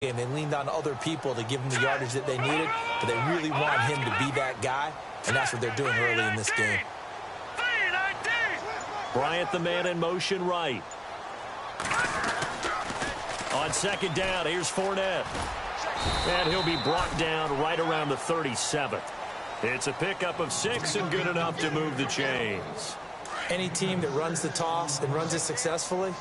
And they leaned on other people to give them the yardage that they needed, but they really want him to be that guy, and that's what they're doing early in this game. Bryant, the man in motion right. On second down, here's Fournette. And he'll be brought down right around the 37th. It's a pickup of 6 and good enough to move the chains. Any team that runs the toss and runs it successfully,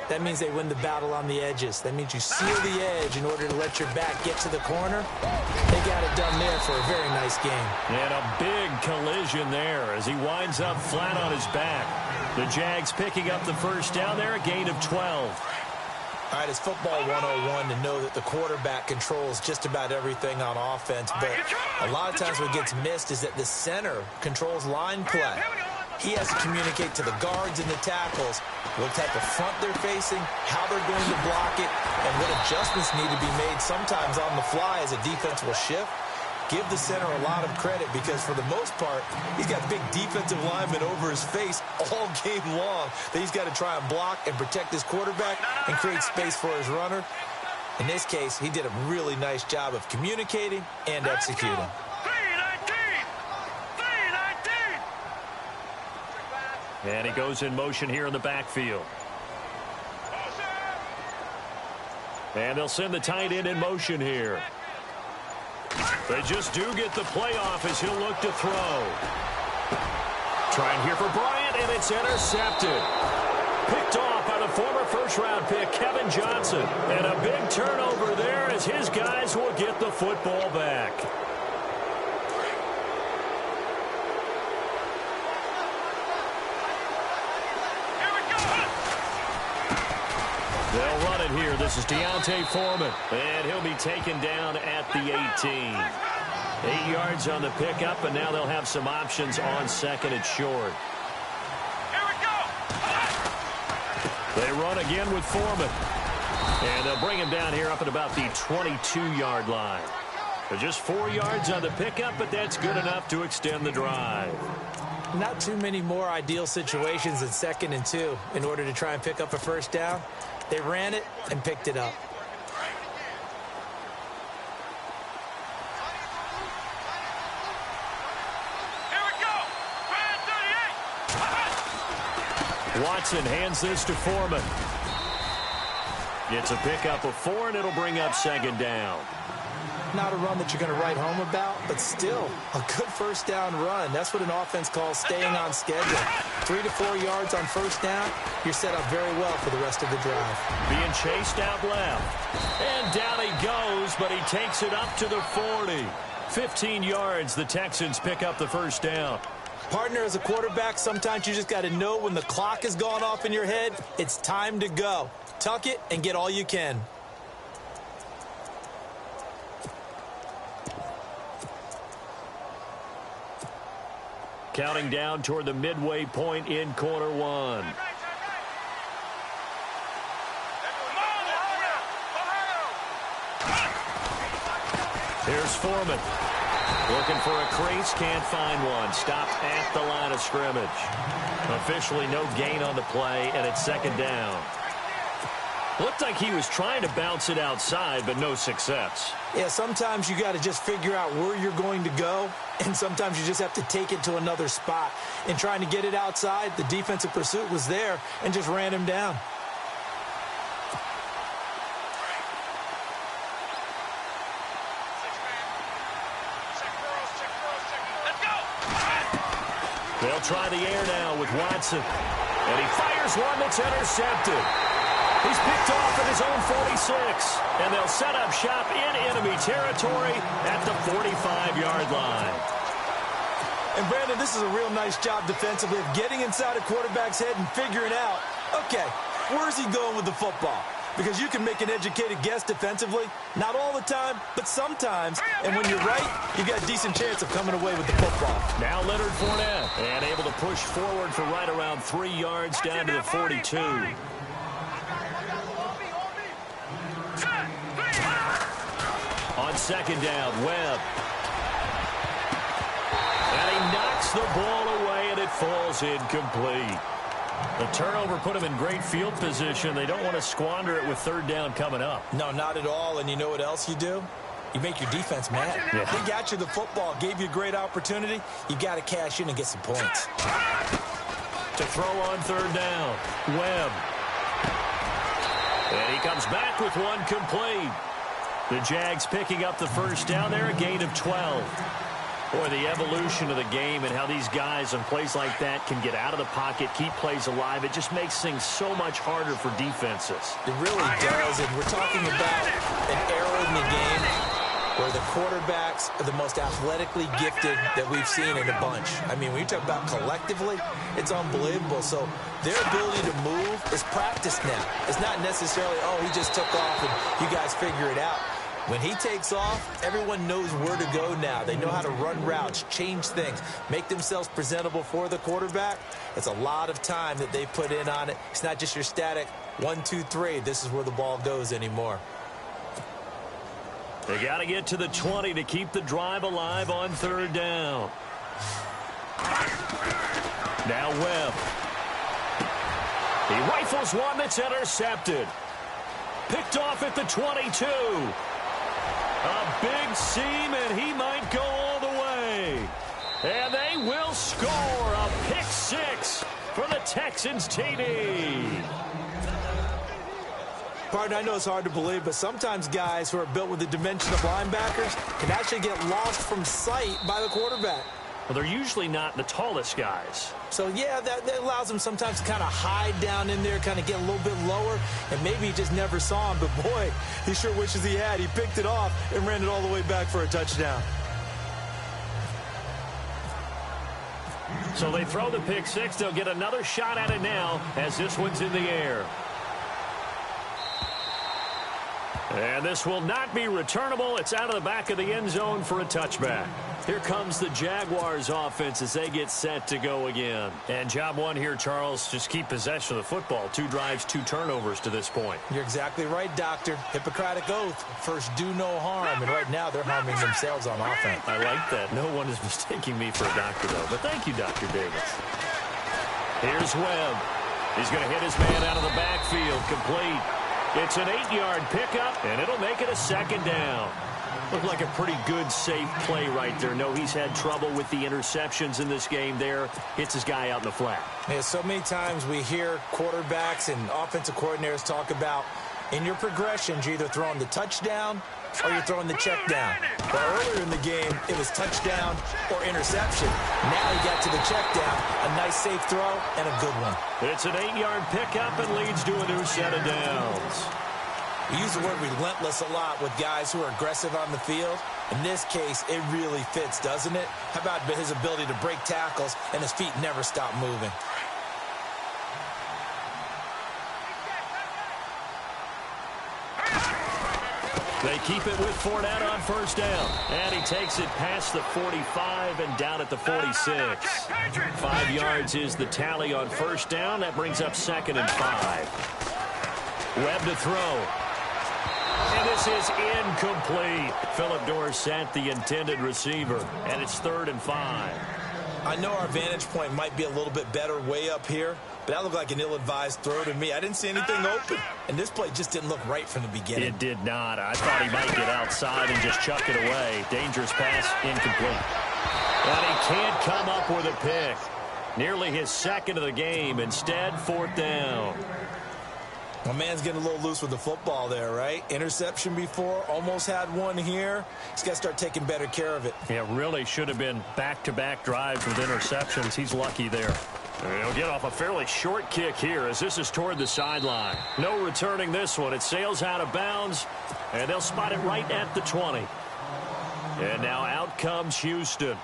that means they win the battle on the edges. That means you seal the edge in order to let your back get to the corner. They got it done there for a very nice game. And a big collision there as he winds up flat on his back. The Jags picking up the first down there, a gain of 12. All right, it's football 101 to know that the quarterback controls just about everything on offense, but a lot of times what gets missed is that the center controls line play. He has to communicate to the guards and the tackles what type of front they're facing, how they're going to block it, and what adjustments need to be made sometimes on the fly as a defense will shift. Give the center a lot of credit because for the most part, he's got big defensive linemen over his face all game long that he's got to try and block and protect his quarterback and create space for his runner. In this case, he did a really nice job of communicating and executing. And he goes in motion here in the backfield. And they'll send the tight end in motion here. They just do get the playoff as he'll look to throw. Trying here for Bryant, and it's intercepted. Picked off by the former first-round pick, Kevin Johnson. And a big turnover there as his guys will get the football back. They'll run it here. This is Deontay Foreman. And he'll be taken down at the 18. 8 yards on the pickup, and now they'll have some options on second and short. Here we go. They run again with Foreman. And they'll bring him down here up at about the 22-yard line. So just 4 yards on the pickup, but that's good enough to extend the drive. Not too many more ideal situations in 2nd and 2 in order to try and pick up a first down. They ran it and picked it up. Here we go. Watson hands this to Foreman. It's a pickup of 4, and it'll bring up second down. Not a run that you're going to write home about, but still a good first down run. That's what an offense calls staying on schedule. 3 to 4 yards on first down, you're set up very well for the rest of the drive. Being chased out left. And down he goes, but he takes it up to the 40. 15 yards, the Texans pick up the first down. Partner, as a quarterback, sometimes you just got to know when the clock has gone off in your head, it's time to go. Tuck it and get all you can. Counting down toward the midway point in quarter 1. Here's Foreman. Looking for a crease, can't find one. Stopped at the line of scrimmage. Officially no gain on the play, and it's second down. Looked like he was trying to bounce it outside, but no success. Yeah, sometimes you got to just figure out where you're going to go, and sometimes you just have to take it to another spot. In trying to get it outside, the defensive pursuit was there and just ran him down. They'll try the air now with Watson. And he fires one that's intercepted. He's picked off at his own 46. And they'll set up shop in enemy territory at the 45-yard line. And, Brandon, this is a real nice job defensively of getting inside a quarterback's head and figuring out, okay, where's he going with the football? Because you can make an educated guess defensively. Not all the time, but sometimes. And when you're right, you got a decent chance of coming away with the football. Now Leonard Fournette. And able to push forward for right around 3 yards down to the 42. On second down, Webb. And he knocks the ball away, and it falls incomplete. The turnover put them in great field position. They don't want to squander it with third down coming up. No, not at all. And you know what else you do? You make your defense mad. Yeah. They got you the football, gave you a great opportunity. You got to cash in and get some points. To throw on third down, Webb. And he comes back with one complete. The Jags picking up the first down there, a gain of 12. Boy, the evolution of the game and how these guys on plays like that can get out of the pocket, keep plays alive, it just makes things so much harder for defenses. It really does, and we're talking about an era in the game where the quarterbacks are the most athletically gifted that we've seen in a bunch. I mean, when you talk about collectively, it's unbelievable. So their ability to move is practiced now. It's not necessarily, oh, he just took off and you guys figure it out. When he takes off, everyone knows where to go now. They know how to run routes, change things, make themselves presentable for the quarterback. It's a lot of time that they put in on it. It's not just your static 1, 2, 3. This is where the ball goes anymore. They got to get to the 20 to keep the drive alive on third down. Now Webb. He rifles one that's intercepted. Picked off at the 22. A big seam, and he might go all the way. And they will score a pick six for the Texans TD. Partner, I know it's hard to believe, but sometimes guys who are built with the dimension of linebackers can actually get lost from sight by the quarterback. Well, they're usually not the tallest guys. So, yeah, that allows them sometimes to kind of hide down in there, kind of get a little bit lower, and maybe he just never saw him. But, boy, he sure wishes he had. He picked it off and ran it all the way back for a touchdown. So they throw the pick six. They'll get another shot at it now as this one's in the air. And this will not be returnable. It's out of the back of the end zone for a touchback. Here comes the Jaguars offense as they get set to go again. And job one here, Charles, just keep possession of the football. 2 drives, 2 turnovers to this point. You're exactly right, Doctor. Hippocratic oath. First, do no harm. And right now, they're harming themselves on offense. I like that. No one is mistaking me for a doctor, though. But thank you, Dr. Davis. Here's Webb. He's going to hit his man out of the backfield. Complete. It's an 8-yard pickup, and it'll make it a second down. Looked like a pretty good, safe play right there. No, he's had trouble with the interceptions in this game there. Hits his guy out in the flat. Yeah, so many times we hear quarterbacks and offensive coordinators talk about in your progressions, you're either throwing the touchdown or you're throwing the check down. But earlier in the game, it was touchdown or interception. Now he got to the check down, a nice safe throw, and a good one. It's an 8-yard pickup and leads to a new set of downs. We use the word relentless a lot with guys who are aggressive on the field. In this case, it really fits, doesn't it? How about his ability to break tackles and his feet never stop moving? They keep it with Fournette on first down. And he takes it past the 45 and down at the 46. 5 yards is the tally on first down. That brings up 2nd and 5. Webb to throw. And this is incomplete. Philip Dorsett, the intended receiver. And it's 3rd and 5. I know our vantage point might be a little bit better way up here, but that looked like an ill-advised throw to me. I didn't see anything open, and this play just didn't look right from the beginning. It did not. I thought he might get outside and just chuck it away. Dangerous pass, incomplete. And he can't come up with a pick. Nearly his 2nd of the game. Instead, 4th down. My man's getting a little loose with the football there, right? Interception before, almost had one here. He's got to start taking better care of it. Yeah, really should have been back-to-back drives with interceptions. He's lucky there. And he'll get off a fairly short kick here as this is toward the sideline. No returning this one. It sails out of bounds, and they'll spot it right at the 20. And now out comes Houston.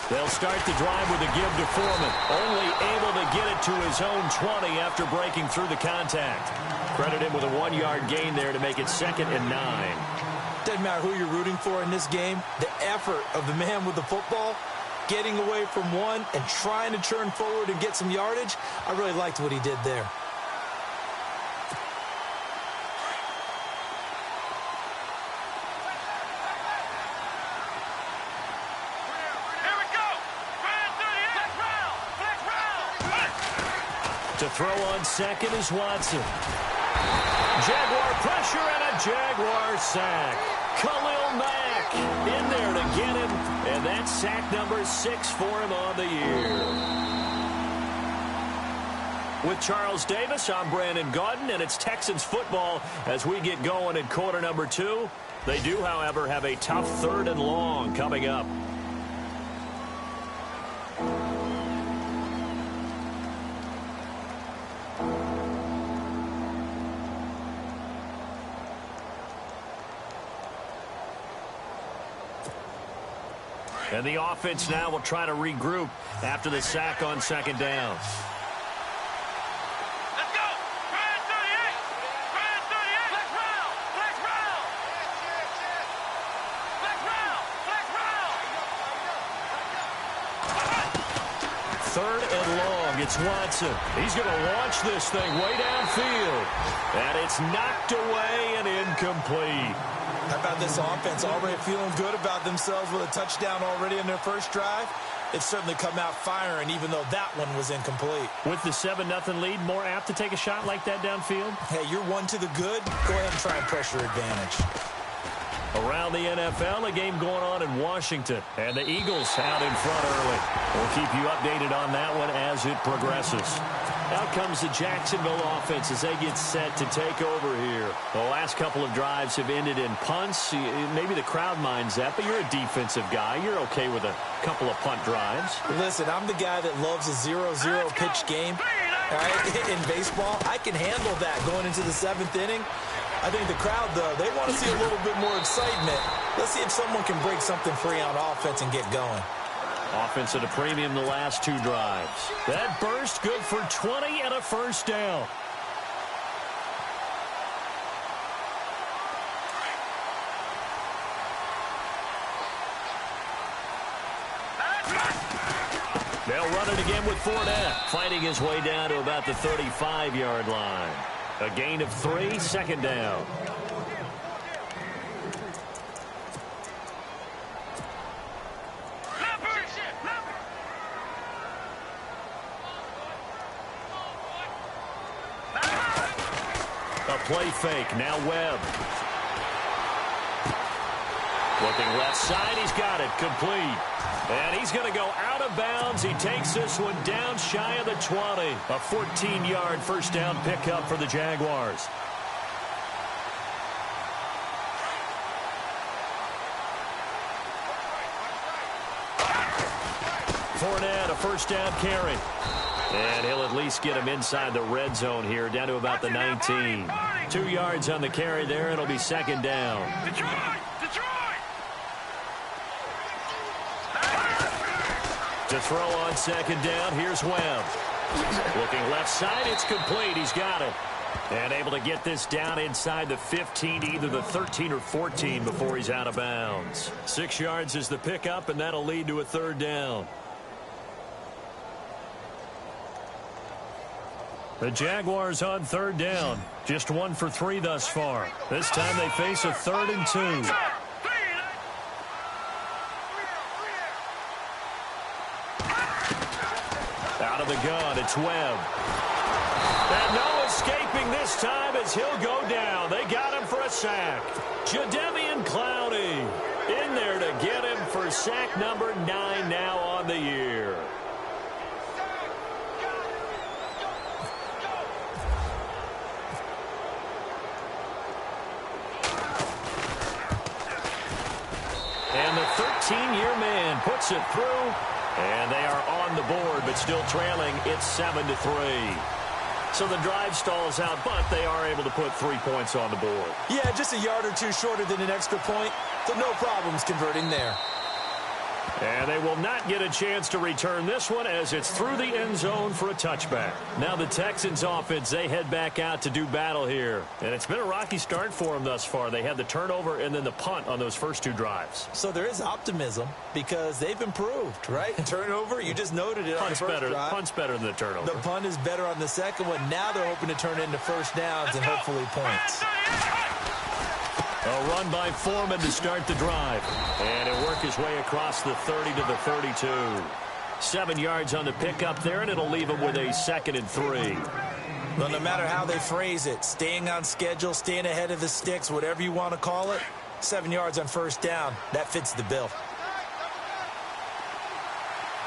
They'll start the drive with a give to Foreman. Only able to get it to his own 20 after breaking through the contact. Credit him with a 1-yard gain there to make it 2nd and 9. Doesn't matter who you're rooting for in this game. The effort of the man with the football, getting away from one and trying to turn forward and get some yardage, I really liked what he did there. To throw on second is Watson. Jaguar pressure and a Jaguar sack. Khalil Mack in there to get him, and that's sack number 6 for him on the year. With Charles Davis, I'm Brandon Gaudin, and it's Texans football as we get going in quarter number 2. They do, however, have a tough 3rd and long coming up. And the offense now will try to regroup after the sack on 2nd down. Let's go! Brand 38! Brand 38! Flex round! Flex round! Flex round! Flex round! 3rd and long. It's Watson. He's going to launch this thing way downfield. And it's knocked away and incomplete. How about this offense already feeling good about themselves with a touchdown already in their first drive? It's certainly come out firing, even though that one was incomplete. With the 7-0 lead, more apt to take a shot like that downfield? Hey, you're one to the good. Go ahead and try and pressure advantage. Around the NFL, a game going on in Washington. And the Eagles out in front early. We'll keep you updated on that one as it progresses. Out comes the Jacksonville offense as they get set to take over here. The last couple of drives have ended in punts. Maybe the crowd minds that, but you're a defensive guy. You're okay with a couple of punt drives. Listen, I'm the guy that loves a 0-0 pitch game. All right? In baseball, I can handle that going into the 7th inning. I think the crowd, though, they want to see a little bit more excitement. Let's see if someone can break something free on offense and get going. Offense at a premium the last 2 drives. That burst good for 20 and a 1st down. They'll run it again with Fournette, fighting his way down to about the 35-yard line. A gain of 3, 2nd down. Play fake. Now Webb. Looking left side. He's got it. Complete. And he's going to go out of bounds. He takes this one down shy of the 20. A 14-yard 1st down pickup for the Jaguars. Fournette, a 1st down carry. And he'll at least get him inside the red zone here, down to about the 19. 2 yards on the carry there. It'll be 2nd down. Detroit! Detroit! To throw on 2nd down, here's Webb. Looking left side, it's complete. He's got it. And able to get this down inside the 15, either the 13 or 14 before he's out of bounds. 6 yards is the pickup, and that'll lead to a 3rd down. The Jaguars on 3rd down. Just 1 for 3 thus far. This time they face a 3rd and 2. Out of the gun, it's Webb. And no escaping this time as he'll go down. They got him for a sack. Jadeveon Clowney in there to get him for sack number 9 now on the year. And the 13-year man puts it through, and they are on the board, but still trailing. It's 7-3. So the drive stalls out, but they are able to put 3 points on the board. Yeah, just a yard or two shorter than an extra point, so no problems converting there. And they will not get a chance to return this one as it's through the end zone for a touchback. Now the Texans offense, they head back out to do battle here. And it's been a rocky start for them thus far. They had the turnover and then the punt on those first two drives. So there is optimism because they've improved, right? Turnover, you just noted it on the first drive. Punt's better than the turnover. The punt is better on the second one. Now they're hoping to turn it into first downs and hopefully points. A run by Foreman to start the drive. And it'll work his way across the 30 to the 32. 7 yards on the pickup there, and it'll leave him with a 2nd and 3. Well, no matter how they phrase it, staying on schedule, staying ahead of the sticks, whatever you want to call it, 7 yards on first down, that fits the bill.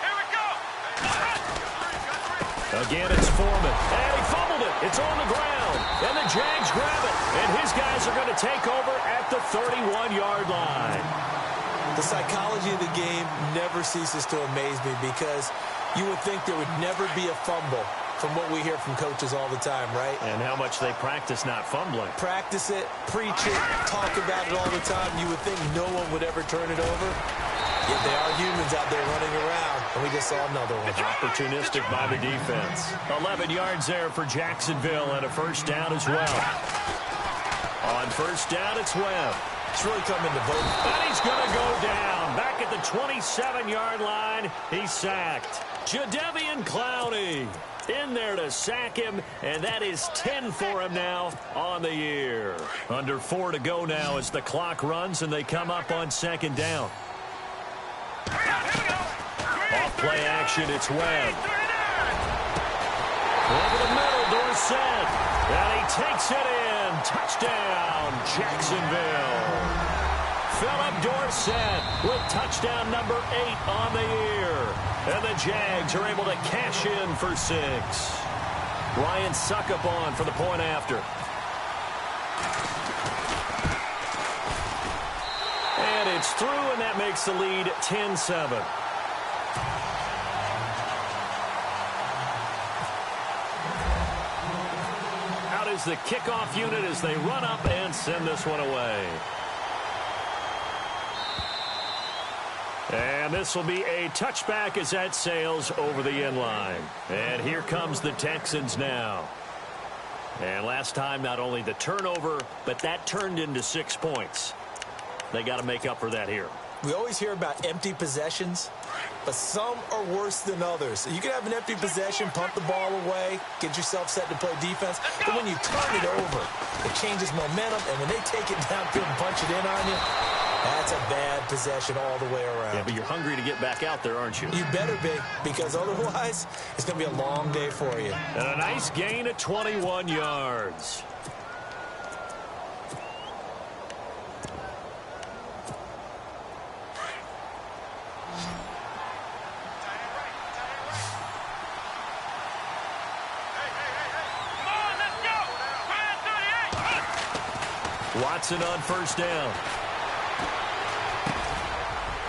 Here we go. Again, it's Foreman. And he fumbled it. It's on the ground. And the Jags grab it. And his guys are going to take over at the 31-yard line. The psychology of the game never ceases to amaze me because you would think there would never be a fumble from what we hear from coaches all the time, right? And how much they practice not fumbling. Practice it, preach it, talk about it all the time. You would think no one would ever turn it over. Yet they are humans out there running around, and we just saw another one. Opportunistic by the defense. 11 yards there for Jacksonville and a first down as well. On first down, it's Webb. It's really coming to both. And he's going to go down. Back at the 27-yard line, he's sacked. Jadeveon Clowney in there to sack him, and that is 10 for him now on the year. Under 4 to go now as the clock runs, and they come up on 2nd down. Off play action, it's Webb. Over the middle, Dorsett. And he takes it in. Touchdown, Jacksonville. Philip Dorsett with touchdown number 8 on the year. And the Jags are able to cash in for 6. Ryan Suckup on for the point after. And it's through, and that makes the lead 10-7. Out is the kickoff unit as they run up and send this one away. And this will be a touchback as that sails over the end line. And here comes the Texans now. And last time, not only the turnover, but that turned into 6 points. They got to make up for that here. We always hear about empty possessions, but some are worse than others. You can have an empty possession, punt the ball away, get yourself set to play defense, but when you turn it over, it changes momentum, and when they take it downfield and punch it in on you, that's a bad possession all the way around. Yeah, but you're hungry to get back out there, aren't you? You better be, because otherwise, it's going to be a long day for you. And a nice gain of 21 yards. Watson on first down.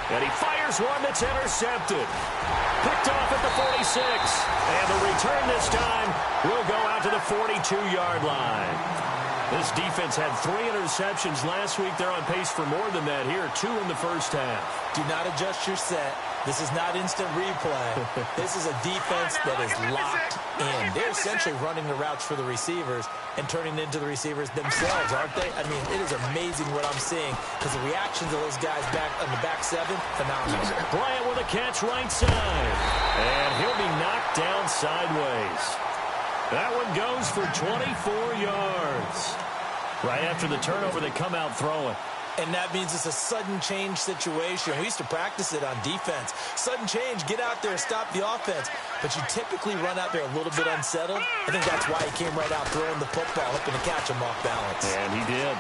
And he fires one that's intercepted. Picked off at the 46. And the return this time will go out to the 42-yard line. This defense had 3 interceptions last week. They're on pace for more than that here. 2 in the first half. Do not adjust your set. This is not instant replay. This is a defense that is locked in. They're essentially running the routes for the receivers and turning into the receivers themselves, aren't they? I mean, it is amazing what I'm seeing because the reactions of those guys back on the back 7, phenomenal. Bryant with a catch right side. And he'll be knocked down sideways. That one goes for 24 yards. Right after the turnover, they come out throwing. And that means it's a sudden change situation. We used to practice it on defense. Sudden change, get out there, stop the offense. But you typically run out there a little bit unsettled. I think that's why he came right out throwing the football, hoping to catch him off balance. And he did.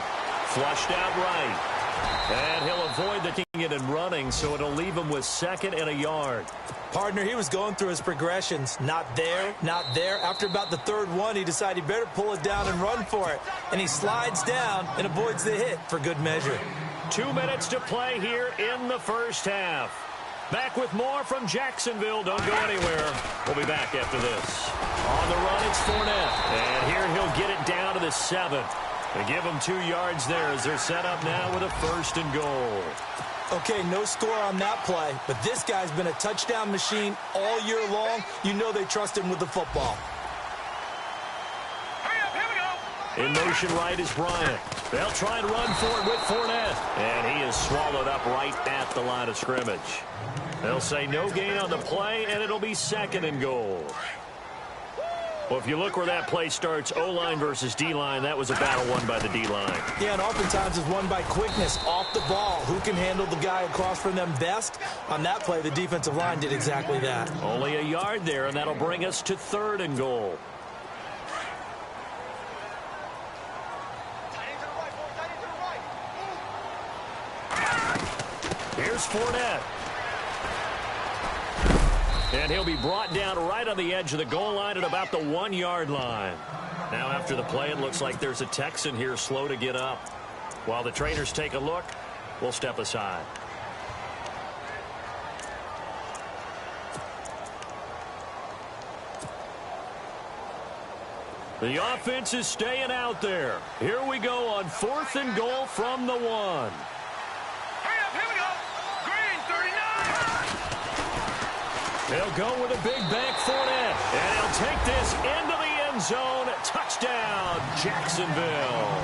Flushed out right. And he'll avoid the kicking it and running, so it'll leave him with 2nd and a yard. Partner, he was going through his progressions. Not there, not there. After about the 3rd one, he decided he better pull it down and run for it. And he slides down and avoids the hit for good measure. 2 minutes to play here in the first half. Back with more from Jacksonville. Don't go anywhere. We'll be back after this. On the run, it's Fournette. And here he'll get it down to the 7. They give him 2 yards there as they're set up now with a 1st and goal. Okay, no score on that play, but this guy's been a touchdown machine all year long. You know they trust him with the football. In motion right is Bryant. They'll try and run for it with Fournette. And he is swallowed up right at the line of scrimmage. They'll say no gain on the play, and it'll be 2nd and goal. Well, if you look where that play starts, O-line versus D-line, that was a battle won by the D-line. Yeah, and oftentimes it's won by quickness off the ball. Who can handle the guy across from them best? On that play, the defensive line did exactly that. Only a yard there, and that'll bring us to 3rd and goal. Here's Fournette. And he'll be brought down right on the edge of the goal line at about the 1-yard line. Now after the play, it looks like there's a Texan here slow to get up. While the trainers take a look, we'll step aside. The offense is staying out there. Here we go on 4th and goal from the 1. They'll go with a big bank Fournette. And he'll take this into the end zone. Touchdown, Jacksonville.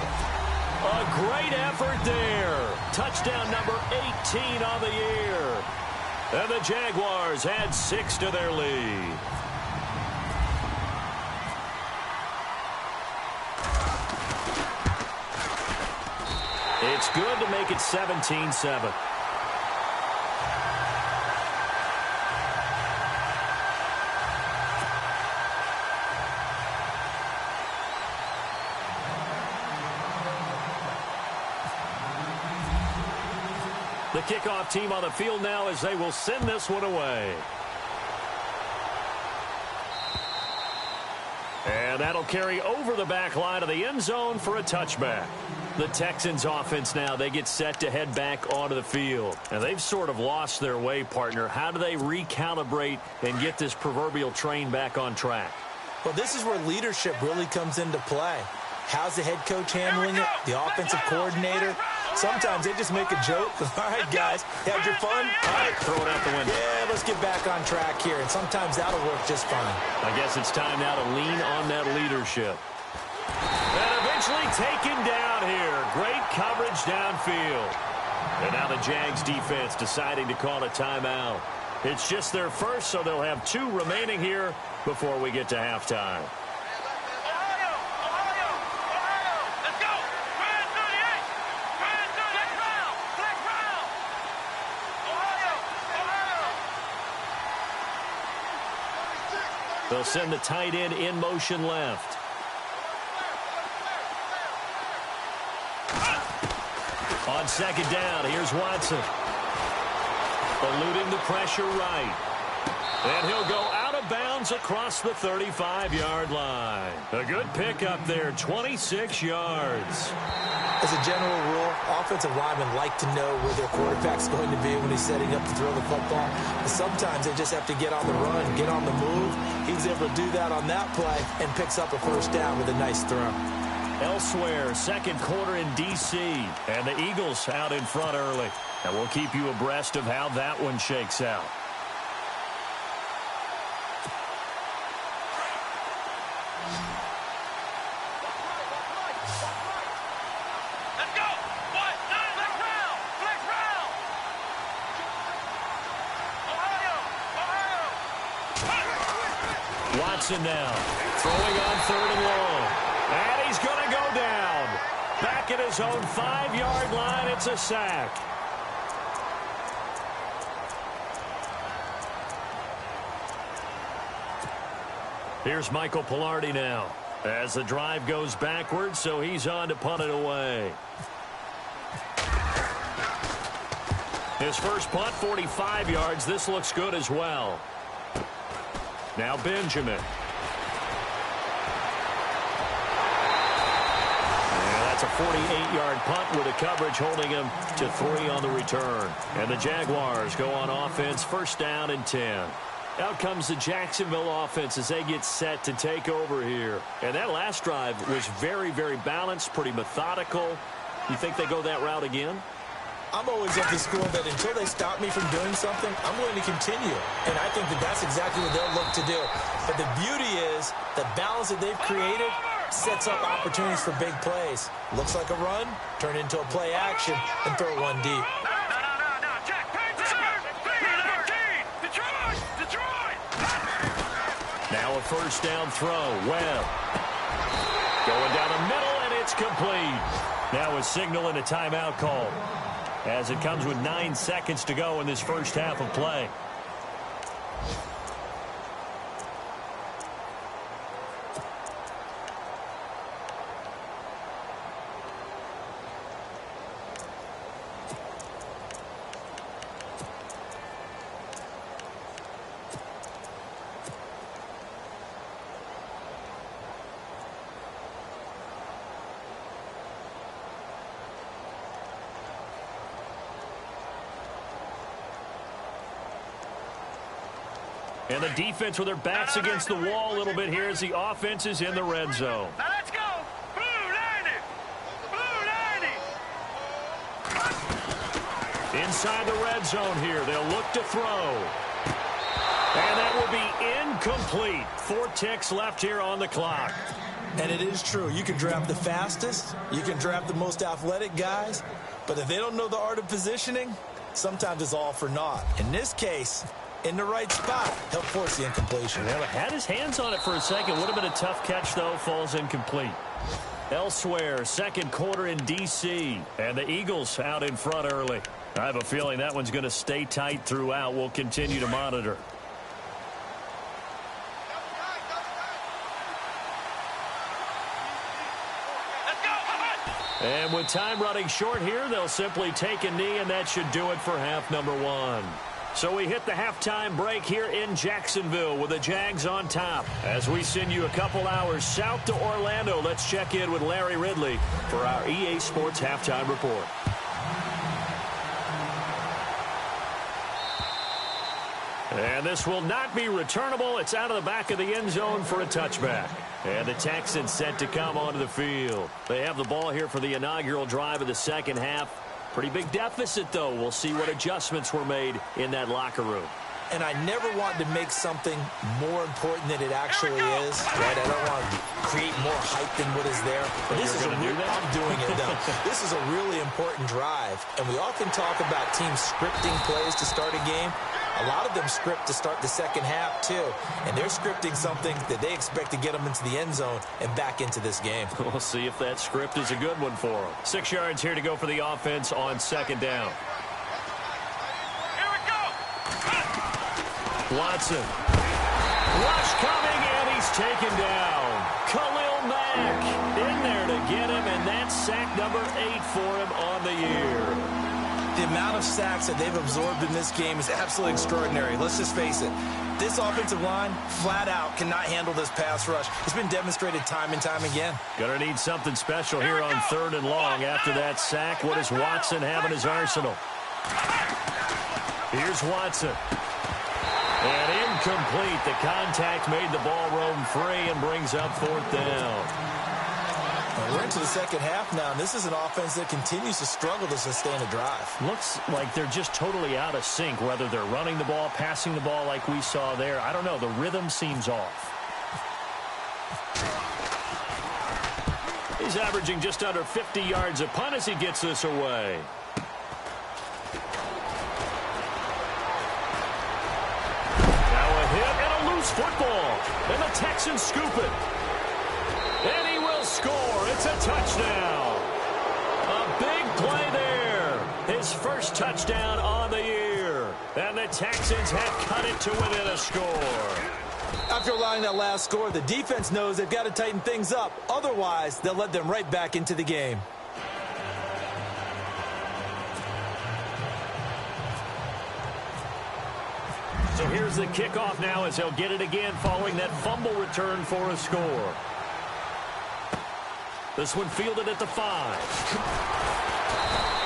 A great effort there. Touchdown number 18 on the year. And the Jaguars add 6 to their lead. It's good to make it 17-7. The kickoff team on the field now as they will send this one away. And that'll carry over the back line of the end zone for a touchback. The Texans offense now, they get set to head back onto the field. And they've sort of lost their way, partner. How do they recalibrate and get this proverbial train back on track? Well, this is where leadership really comes into play. How's the head coach handling it? The offensive coordinator? Sometimes they just make a joke. All right, guys, had your fun? All right, throw it out the window. Yeah, let's get back on track here. And sometimes that'll work just fine. I guess it's time now to lean on that leadership. And eventually taken down here. Great coverage downfield. And now the Jags defense deciding to call a timeout. It's just their first, so they'll have 2 remaining here before we get to halftime. They'll send the tight end in motion left. On 2nd down, here's Watson. Eluding the pressure right. And he'll go out of bounds across the 35-yard line. A good pickup there, 26 yards. As a general rule, offensive linemen like to know where their quarterback's going to be when he's setting up to throw the football. But sometimes they just have to get on the run, get on the move. He was able to do that on that play and picks up a 1st down with a nice throw. Elsewhere, 2nd quarter in D.C. And the Eagles out in front early. And we'll keep you abreast of how that one shakes out. Watson now, throwing on 3rd and long. And he's going to go down. Back at his own 5-yard line, it's a sack. Here's Michael Pilardi now. As the drive goes backwards, so he's on to punt it away. His first punt, 45 yards. This looks good as well. Now Benjamin. And that's a 48-yard punt with a coverage holding him to 3 on the return. And the Jaguars go on offense, 1st down and 10. Out comes the Jacksonville offense as they get set to take over here. And that last drive was very, very balanced, pretty methodical. You think they go that route again? I'm always of the school that until they stop me from doing something, I'm going to continue. And I think that that's exactly what they'll look to do. But the beauty is the balance that they've created sets up opportunities for big plays. Looks like a run, turn into a play action, and throw one deep. Now a first down throw. Webb going down the middle, and it's complete. Now a signal and a timeout call, as it comes with 9 seconds to go in this first half of play. And the defense with their backs against the wall a little bit here as the offense is in the red zone. Now let's go. Blue 90. Blue 90. Inside the red zone here, they'll look to throw. And that will be incomplete. 4 ticks left here on the clock. And it is true. You can draft the fastest. You can draft the most athletic guys. But if they don't know the art of positioning, sometimes it's all for naught. In this case, in the right spot, he'll force the incompletion. Yeah, had his hands on it for a second. Would have been a tough catch, though. Falls incomplete. Elsewhere, second quarter in D.C. And the Eagles out in front early. I have a feeling that one's going to stay tight throughout. We'll continue to monitor. And with time running short here, they'll simply take a knee, and that should do it for half number 1. So we hit the halftime break here in Jacksonville with the Jags on top. As we send you a couple hours south to Orlando, let's check in with Larry Ridley for our EA Sports Halftime Report. And this will not be returnable. It's out of the back of the end zone for a touchback. And the Texans set to come onto the field. They have the ball here for the inaugural drive of the second half. Pretty big deficit, though. We'll see what adjustments were made in that locker room. And I never want to make something more important than it actually is, right? I don't want to create more hype than what is there. But this is I'm doing it, though. This is a really important drive. And we often talk about teams scripting plays to start a game. A lot of them script to start the second half, too. And they're scripting something that they expect to get them into the end zone and back into this game. We'll see if that script is a good one for them. 6 yards here to go for the offense on second down. Here we go. Watson. Rush coming, and he's taken down. Khalil Mack in there to get him, and that's sack number 8 for him on the year. The amount of sacks that they've absorbed in this game is absolutely extraordinary. Let's just face it. This offensive line, flat out, cannot handle this pass rush. It's been demonstrated time and time again. Gonna need something special here on 3rd and long after that sack. What does Watson have in his arsenal? Here's Watson. And incomplete. The contact made the ball roam free and brings up 4th down. We're into the second half now, and this is an offense that continues to struggle to sustain a drive. Looks like they're just totally out of sync, whether they're running the ball, passing the ball like we saw there. I don't know. The rhythm seems off. He's averaging just under 50 yards a punt as he gets this away. Now a hit and a loose football. And the Texans scoop it. And he will score. It's a touchdown. A big play there. His first touchdown on the year. And the Texans have cut it to within a score. After allowing that last score, the defense knows they've got to tighten things up. Otherwise, they'll let them right back into the game. So here's the kickoff now as they'll get it again following that fumble return for a score. This one fielded at the 5.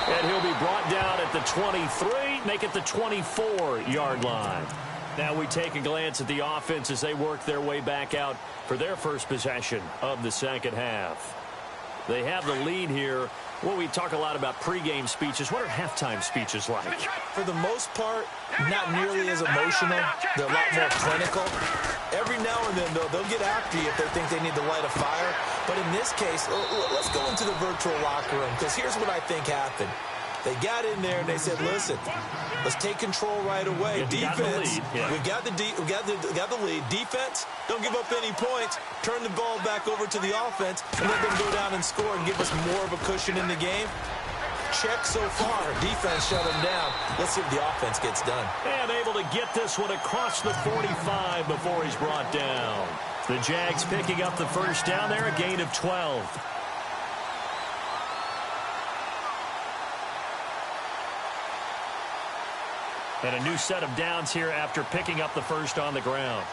And he'll be brought down at the 23, make it the 24-yard line. Now we take a glance at the offense as they work their way back out for their first possession of the second half. They have the lead here Well, we talk a lot about pregame speeches. What are halftime speeches like? For the most part, not nearly as emotional. They're a lot more clinical. Every now and then, though, they'll get after you if they think they need to light a fire. But in this case, let's go into the virtual locker room, because here's what I think happened. They got in there and they said, listen, let's take control right away. Defense, we got the lead. Defense, don't give up any points. Turn the ball back over to the offense and let them go down and score and give us more of a cushion in the game. Check so far. Defense shut them down. Let's see if the offense gets done. And able to get this one across the 45 before he's brought down. The Jags picking up the first down there, a gain of 12. And a new set of downs here after picking up the first on the ground.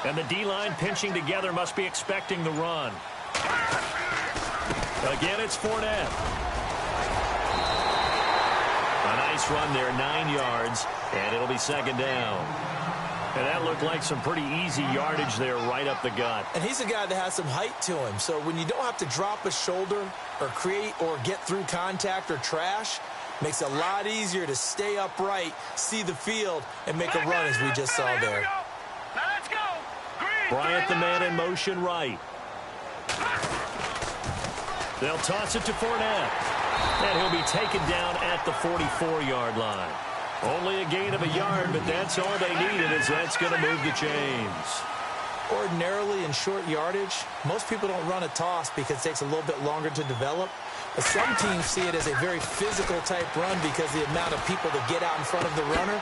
And the D-line pinching together must be expecting the run. Again, it's Fournette. A nice run there, 9 yards, and it'll be second down. And that looked like some pretty easy yardage there right up the gut. And he's a guy that has some height to him. So when you don't have to drop a shoulder or create or get through contact or trash, makes it a lot easier to stay upright, see the field, and make a run as we just saw there. Bryant the man in motion right. They'll toss it to Fournette. And he'll be taken down at the 44-yard line. Only a gain of a yard, but that's all they needed, as that's going to move the chains. Ordinarily in short yardage, most people don't run a toss because it takes a little bit longer to develop. But some teams see it as a very physical type run because the amount of people that get out in front of the runner,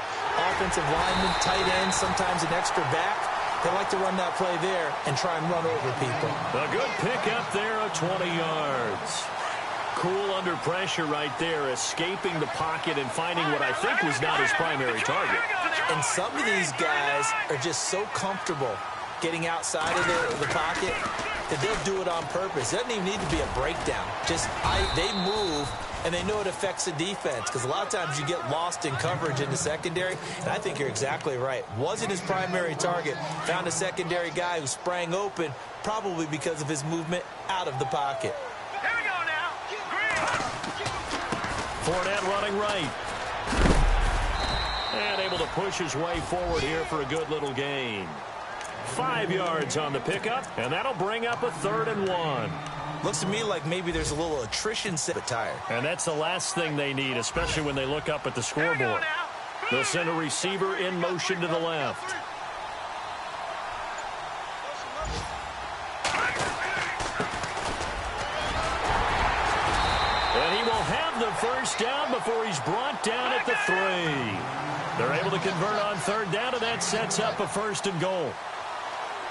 offensive linemen, tight ends, sometimes an extra back. They like to run that play there and try and run over people. A good pickup there of 20 yards. Cool under pressure right there, escaping the pocket and finding what I think was not his primary target. And some of these guys are just so comfortable getting outside of the pocket that they'll do it on purpose. It doesn't even need to be a breakdown. They move, and they know it affects the defense, because a lot of times you get lost in coverage in the secondary, and I think you're exactly right. Wasn't his primary target. Found a secondary guy who sprang open, probably because of his movement out of the pocket. Here we go now. Fournette running right. And able to push his way forward here for a good little gain. 5 yards on the pickup, and that'll bring up a 3rd and 1. Looks to me like maybe there's a little attrition tired. And that's the last thing they need, especially when they look up at the scoreboard. They'll send a receiver in motion to the left. And he will have the first down before he's brought down at the 3. They're able to convert on 3rd down, and that sets up a 1st and goal.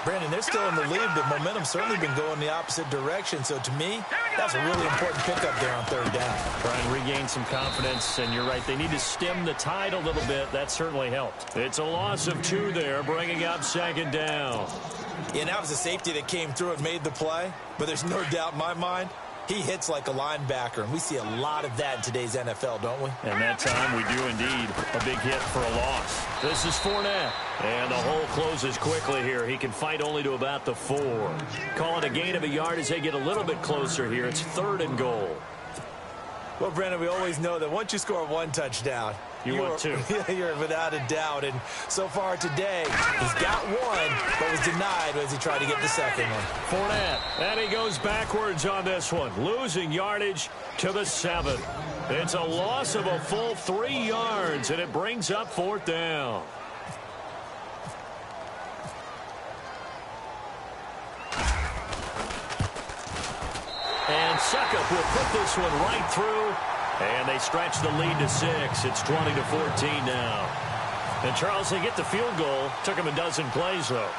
Brandon, they're still in the lead, but momentum's certainly been going the opposite direction. So to me, that's a really important pickup there on 3rd down. Try and regain some confidence, and you're right. They need to stem the tide a little bit. That certainly helped. It's a loss of 2 there, bringing up 2nd down. Yeah, and that was a safety that came through and made the play. But there's no doubt in my mind, he hits like a linebacker, and we see a lot of that in today's NFL, don't we? And that time we do indeed. A big hit for a loss. This is Fournette. And the hole closes quickly here. He can fight only to about the 4. Call it a gain of a yard as they get a little bit closer here. It's 3rd and goal. Well, Brandon, we always know that once you score 1 touchdown, want 2. You're without a doubt. And so far today, he's got 1, but was denied as he tried to get the 2nd one. Fournette, and he goes backwards on this one, losing yardage to the 7. It's a loss of a full 3 yards, and it brings up 4th down. And Suckup will put this one right through. And they stretch the lead to 6. It's 20-14 now. And Charles, they get the field goal. Took him a dozen plays, though.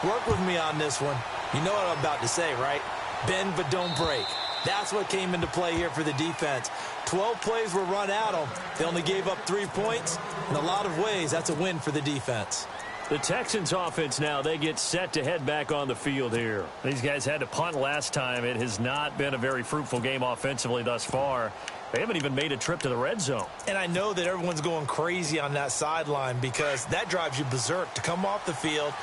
Work with me on this one. You know what I'm about to say, right? Bend but don't break. That's what came into play here for the defense. 12 plays were run at them. They only gave up 3 points. In a lot of ways, that's a win for the defense. The Texans offense now, they get set to head back on the field here. These guys had to punt last time. It has not been a very fruitful game offensively thus far. They haven't even made a trip to the red zone. And I know that everyone's going crazy on that sideline because that drives you berserk to come off the field,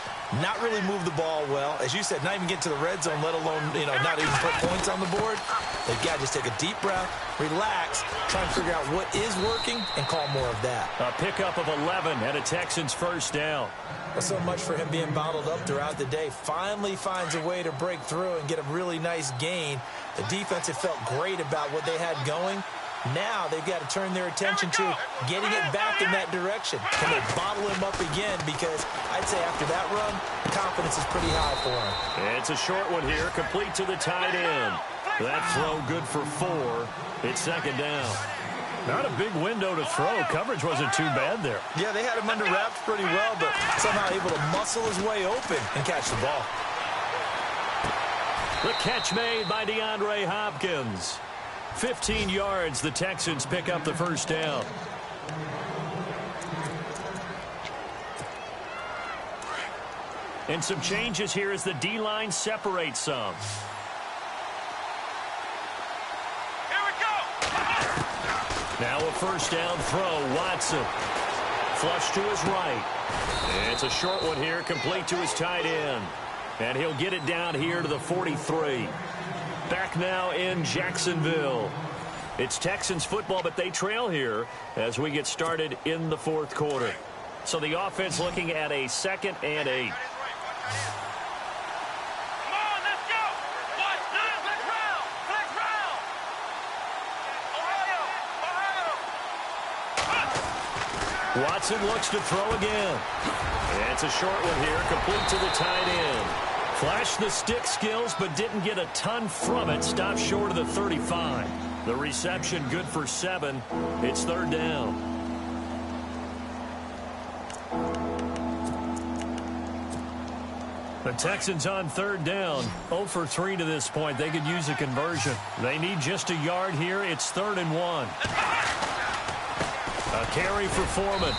not really move the ball well. As you said, not even get to the red zone, let alone, not even put points on the board. They've got to just take a deep breath, relax, try and figure out what is working, and call more of that. A pickup of 11 and a Texans first down. Well, so much for him being bottled up throughout the day. Finally finds a way to break through and get a really nice gain. The defense had felt great about what they had going. Now they've got to turn their attention to getting it back in that direction. Can they bottle him up again? Because I'd say after that run, confidence is pretty high for him. It's a short one here, complete to the tight end. That throw good for 4. It's second down. Not a big window to throw. Coverage wasn't too bad there. Yeah, they had him under wraps pretty well, but somehow able to muscle his way open and catch the ball. The catch made by DeAndre Hopkins. 15 yards, the Texans pick up the first down. And some changes here as the D-line separates some. Here we go. Now a first down throw, Watson. Flush to his right. And it's a short one here, complete to his tight end. And he'll get it down here to the 43. Back now in Jacksonville. It's Texans football, but they trail here as we get started in the fourth quarter. So the offense looking at a 2nd and 8. Come on, let's go. Watch this. Let's round. Let's round. Ohio. Watson looks to throw again. And it's a short one here, complete to the tight end. Flashed the stick skills, but didn't get a ton from it. Stopped short of the 35. The reception good for 7. It's third down. The Texans on third down. 0 for 3 to this point. They could use a conversion. They need just a yard here. It's 3rd and 1. A carry for Foreman.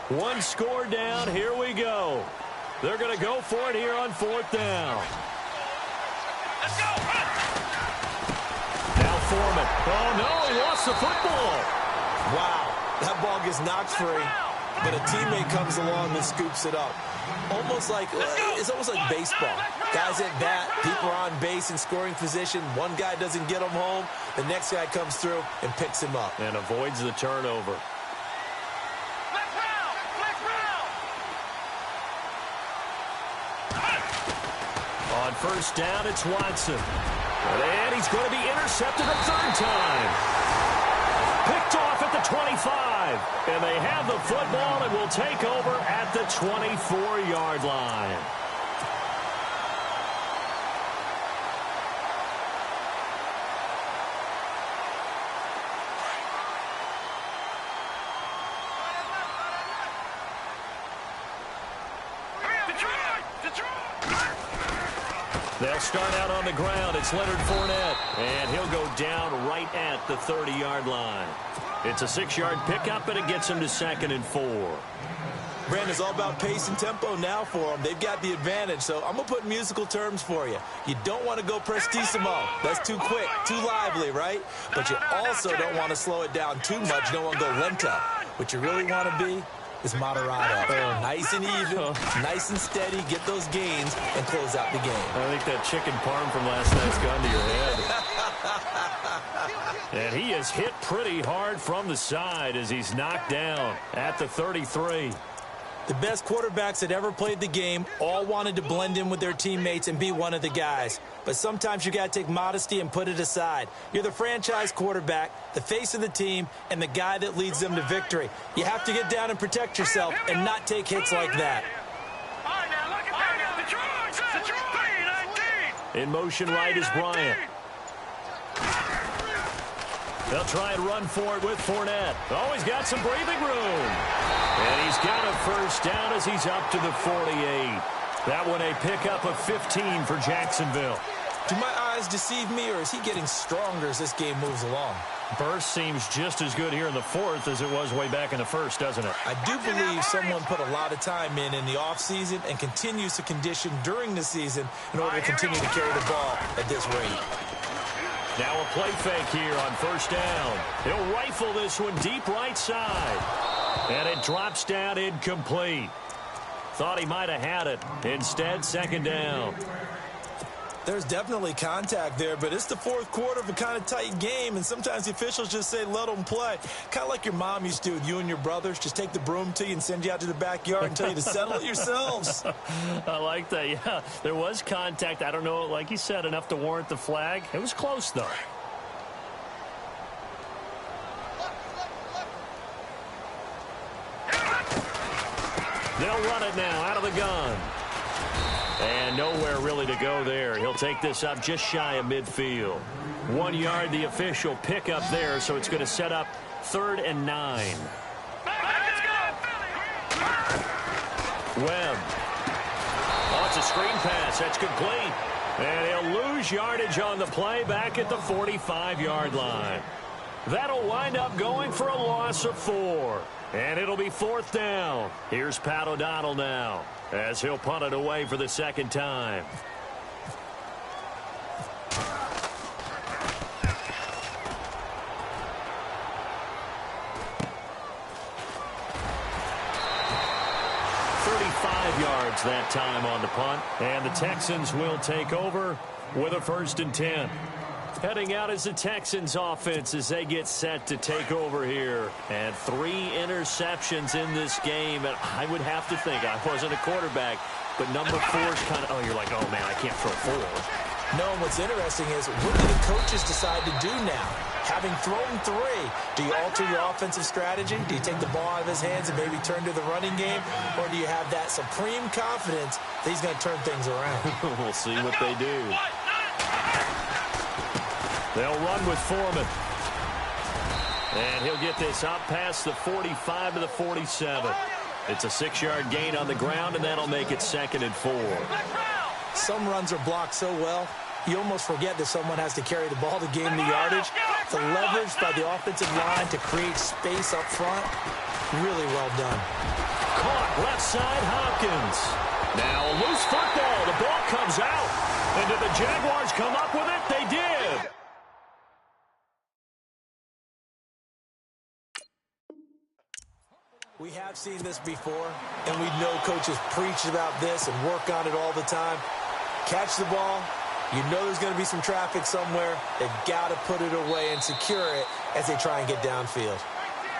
One score down. Here we go. They're going to go for it here on 4th down. Let's go. Now Foreman. Oh, no, he lost the football. Wow, that ball gets knocked free, but a teammate comes along and scoops it up. It's almost like baseball. Guys at bat, people are on base in scoring position. One guy doesn't get him home. The next guy comes through and picks him up. And avoids the turnover. On first down, it's Watson. And he's going to be intercepted a 3rd time. Picked off at the 25. And they have the football and will take over at the 24-yard line. They'll start out on the ground. It's Leonard Fournette. And he'll go down right at the 30-yard line. It's a 6-yard pickup, and it gets him to 2nd and 4. Brandon, it's all about pace and tempo now for them. They've got the advantage, so I'm going to put musical terms for you. You don't want to go prestissimo. That's too quick, too lively, right? But you also don't want to slow it down too much. You don't want to go lento. What you really want to be is moderato. Nice and even, nice and steady, get those gains, and close out the game. I think that chicken parm from last night's gone to your head. And he is hit pretty hard from the side as he's knocked down at the 33. The best quarterbacks that ever played the game all wanted to blend in with their teammates and be one of the guys. But sometimes you got to take modesty and put it aside. You're the franchise quarterback, the face of the team, and the guy that leads them to victory. You have to get down and protect yourself and not take hits like that. In motion right is Bryant. They'll try and run for it with Fournette. Oh, he's got some breathing room. And he's got a first down as he's up to the 48. That one a pickup of 15 for Jacksonville. Do my eyes deceive me, or is he getting stronger as this game moves along? Burst seems just as good here in the fourth as it was way back in the first, doesn't it? I do believe someone put a lot of time in the offseason and continues to condition during the season in order to continue to carry the ball at this rate. Now a play fake here on first down. He'll rifle this one deep right side. And it drops down incomplete. Thought he might have had it. Instead, second down. There's definitely contact there, but it's the fourth quarter of a kind of tight game, and sometimes the officials just say, let them play. Kind of like your mom used to do with you and your brothers. Just take the broom to you and send you out to the backyard and tell you to settle it yourselves. I like that, yeah. There was contact. I don't know, like you said, enough to warrant the flag. It was close, though. They'll run it now out of the gun. And nowhere really to go there. He'll take this up just shy of midfield. 1 yard, the official pickup there, so it's going to set up 3rd and 9. Webb. Oh, it's a screen pass. That's complete. And he'll lose yardage on the play back at the 45-yard line. That'll wind up going for a loss of 4. And it'll be 4th down. Here's Pat O'Donnell now, as he'll punt it away for the second time. Yards that time on the punt, and the Texans will take over with a 1st and 10. Heading out is the Texans offense as they get set to take over here. And 3 interceptions in this game. And I would have to think, I wasn't a quarterback, but number 4 is kind of, oh, you're like, oh, man, I can't throw 4. No, what's interesting is, what do the coaches decide to do now? Having thrown 3, do you alter your offensive strategy? Do you take the ball out of his hands and maybe turn to the running game? Or do you have that supreme confidence that he's going to turn things around? We'll see what they do. They'll run with Foreman. And he'll get this up past the 45 to the 47. It's a 6-yard gain on the ground, and that'll make it 2nd and 4. Some runs are blocked so well, you almost forget that someone has to carry the ball to gain the yardage. The leverage by the offensive line to create space up front, really well done. Caught left side, Hopkins. Now a loose football. The ball comes out. And did the Jaguars come up with it? They did. We have seen this before, and we know coaches preach about this and work on it all the time. Catch the ball. You know there's going to be some traffic somewhere. They've got to put it away and secure it as they try and get downfield.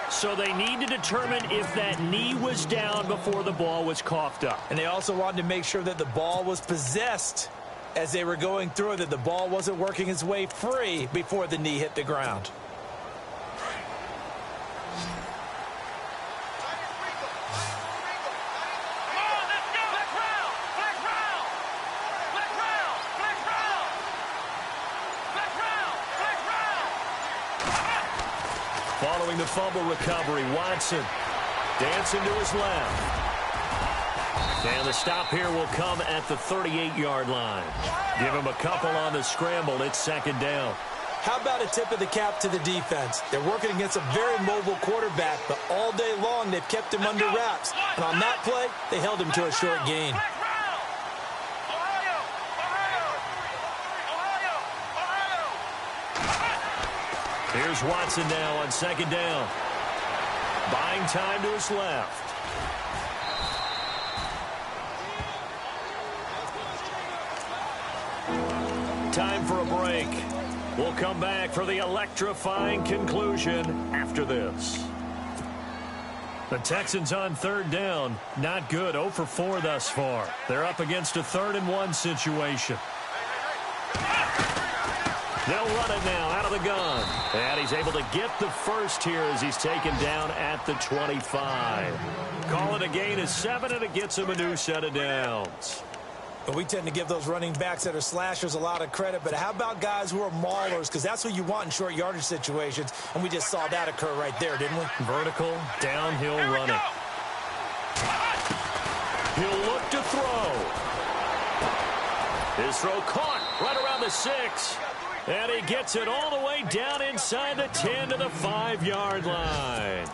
So they need to determine if that knee was down before the ball was coughed up. And they also wanted to make sure that the ball was possessed as they were going through it, that the ball wasn't working its way free before the knee hit the ground. Following the fumble recovery, Watson dancing to his left. And the stop here will come at the 38-yard line. Give him a couple on the scramble. It's 2nd down. How about a tip of the cap to the defense? They're working against a very mobile quarterback, but all day long they've kept him under wraps. And on that play, they held him to a short gain. Here's Watson now on 2nd down. Buying time to his left. Time for a break. We'll come back for the electrifying conclusion after this. The Texans on 3rd down. Not good. 0 for 4 thus far. They're up against a 3rd and 1 situation. They'll run it now out of the gun. And he's able to get the first here as he's taken down at the 25. Call it a gain of 7, and it gets him a new set of downs. But we tend to give those running backs that are slashers a lot of credit. But how about guys who are maulers? Because that's what you want in short yardage situations. And we just saw that occur right there, didn't we? Vertical, downhill running. He'll look to throw. His throw caught right around the 6. And he gets it all the way down inside the 10 to the 5-yard line.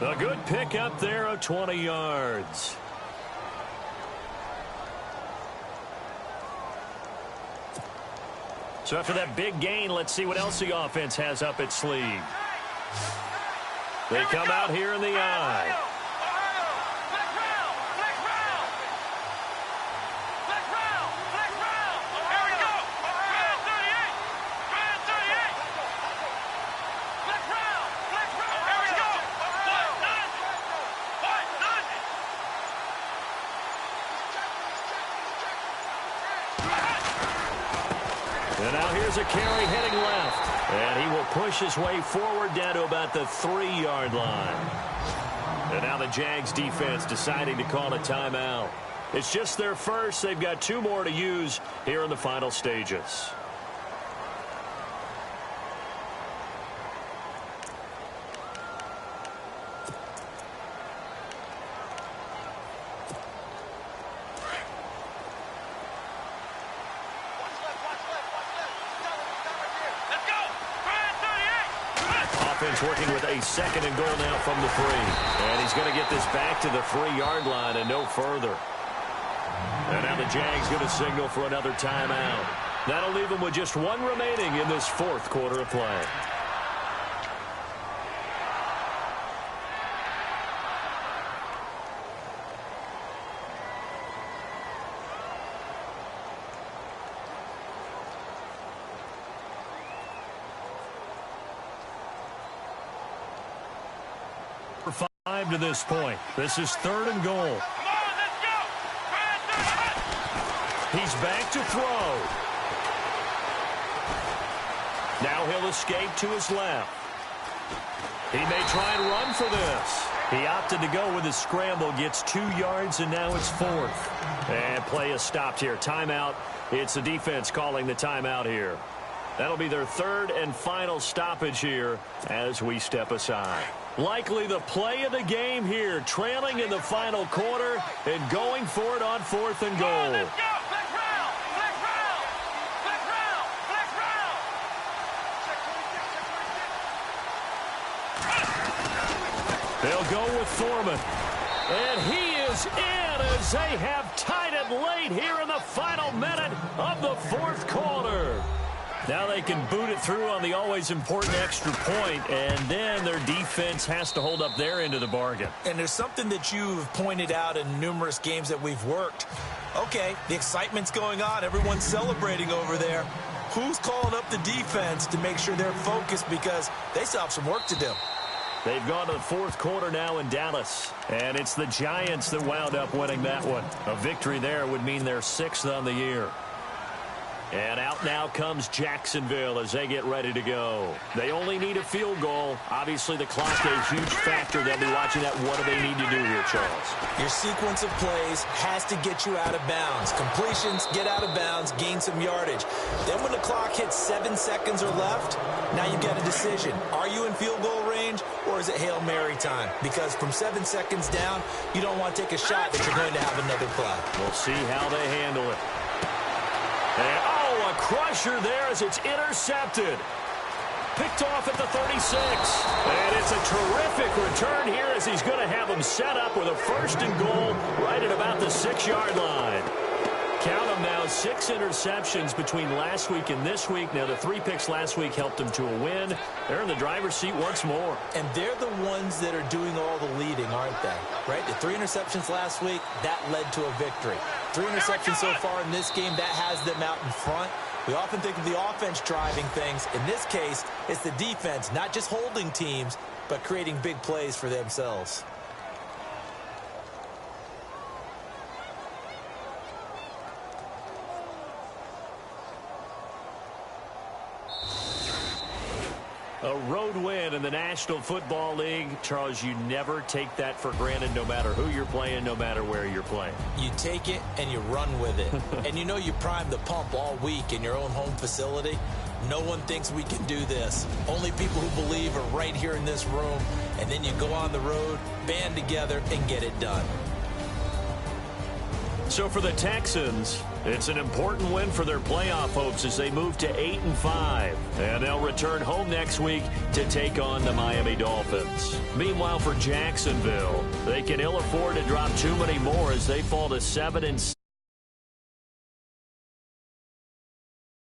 A good pickup there of 20 yards. So after that big gain, let's see what else the offense has up its sleeve. They come out here in the eye. And now here's a carry heading left. And he will push his way forward down to about the 3-yard line. And now the Jags defense deciding to call a timeout. It's just their first. They've got 2 more to use here in the final stages. Working with a 2nd and goal now from the 3. And he's going to get this back to the 3-yard line and no further. And now the Jags going to signal for another timeout. That'll leave them with just 1 remaining in this 4th quarter of play. To this point. This is 3rd and goal. Come on, let's go. He's back to throw. Now he'll escape to his left. He may try and run for this. He opted to go with his scramble, gets 2 yards, and now it's 4th. And play is stopped here. Timeout. It's the defense calling the timeout here. That'll be their 3rd and final stoppage here as we step aside. Likely the play of the game here, trailing in the final quarter and going for it on 4th and goal. Let's go. Flex round. Flex round. Flex round. Flex round. They'll go with Foreman. And he is in as they have tied it late here in the final minute of the 4th quarter. Now they can boot it through on the always important extra point, and then their defense has to hold up their end of the bargain. And there's something that you've pointed out in numerous games that we've worked. Okay, the excitement's going on. Everyone's celebrating over there. Who's calling up the defense to make sure they're focused because they still have some work to do? They've gone to the 4th quarter now in Dallas, and it's the Giants that wound up winning that one. A victory there would mean they're 6th on the year. And out now comes Jacksonville as they get ready to go. They only need a field goal. Obviously, the clock a huge factor. They'll be watching that. What do they need to do here, Charles? Your sequence of plays has to get you out of bounds. Completions, get out of bounds, gain some yardage. Then when the clock hits 7 seconds or left, now you've got a decision. Are you in field goal range or is it Hail Mary time? Because from 7 seconds down, you don't want to take a shot that you're going to have another play. We'll see how they handle it. And, a crusher there as it's intercepted. Picked off at the 36. And it's a terrific return here as he's going to have him set up with a 1st and goal right at about the 6-yard line. Count them now, 6 interceptions between last week and this week. Now, the 3 picks last week helped them to a win. They're in the driver's seat once more. And they're the ones that are doing all the leading, aren't they? Right? The 3 interceptions last week, that led to a victory. 3 interceptions so far in this game, that has them out in front. We often think of the offense driving things. In this case, it's the defense, not just holding teams, but creating big plays for themselves. A road win in the National Football League. Charles, you never take that for granted no matter who you're playing, no matter where you're playing. You take it and you run with it. And you know you prime the pump all week in your own home facility. No one thinks we can do this. Only people who believe are right here in this room. And then you go on the road, band together, and get it done. So for the Texans, it's an important win for their playoff hopes as they move to 8-5. And they'll return home next week to take on the Miami Dolphins. Meanwhile, for Jacksonville, they can ill afford to drop too many more as they fall to 7-6.